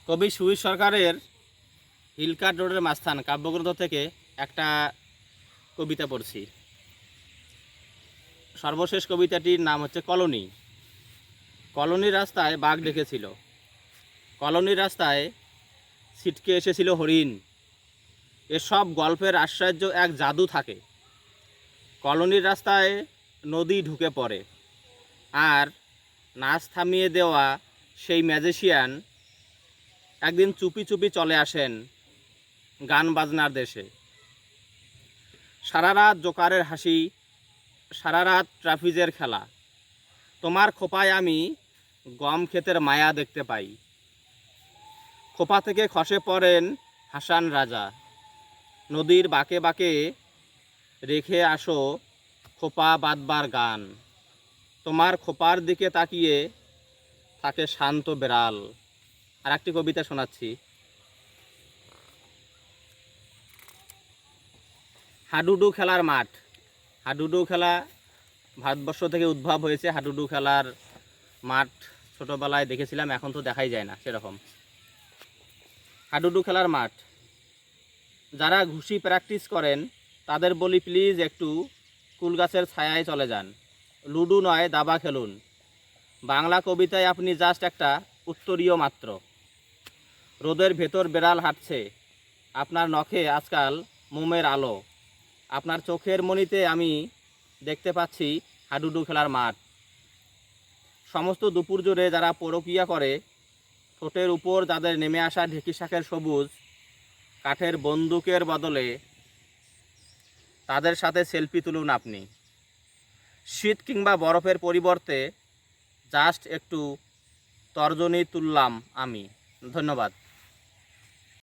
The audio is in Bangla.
কবি সুইস সরকারের হিলকাট রোডের মাস্তান কাব্যগ্রন্থ থেকে একটা কবিতা পড়ছি। সর্বশেষ কবিতাটির নাম হচ্ছে কলোনি। কলোনির রাস্তায় বাঘ ডেকেছিল, কলোনির রাস্তায় ছিটকে এসেছিল হরিণ। এসব গল্পের আশ্চর্য এক জাদু থাকে। কলোনির রাস্তায় নদী ঢুকে পড়ে, আর নাচ থামিয়ে দেওয়া সেই ম্যাজিশিয়ান একদিন চুপি চুপি চলে আসেন গান বাজনার দেশে। সারা রাত জোকারের হাসি, সারা রাত ট্রাফিজের খেলা। তোমার খোপায় আমি গম ক্ষেতের মায়া দেখতে পাই। খোপা থেকে খসে পড়েন হাসান রাজা। নদীর বাঁকে বাঁকে রেখে আসো খোপা বাঁধবার গান। তোমার খোপার দিকে তাকিয়ে থাকে শান্ত বেড়াল। আর একটি কবিতা শোনাচ্ছি। হাডুডু খেলার মাঠ। হাডুডু খেলা ভারতবর্ষ থেকে উদ্ভব হয়েছে। হাডুডু খেলার মাঠ ছোটোবেলায় দেখেছিলাম, এখন তো দেখাই যায় না সেরকম। হাডুডু খেলার মাঠ, যারা ঘুষি প্র্যাকটিস করেন তাদের বলি প্লিজ একটু কুল গাছের ছায়ায় চলে যান। লুডু নয়, দাবা খেলুন। বাংলা কবিতায় আপনি জাস্ট একটা উত্তরীয় মাত্র। রোদের ভেতর বেড়াল হাঁটছে, আপনার নখে আজকাল মোমের আলো। আপনার চোখের মণিতে আমি দেখতে পাচ্ছি হাডুডু খেলার মাঠ। সমস্ত দুপুর জুড়ে যারা পরকীয়া করে, ঠোঁটের উপর যাদের নেমে আসা ঢেঁকি শাকের সবুজ, কাঠের বন্দুকের বদলে তাদের সাথে সেলফি তুলুন আপনি। শীত কিংবা বরফের পরিবর্তে জাস্ট একটু তর্জনী তুললাম আমি। ধন্যবাদ।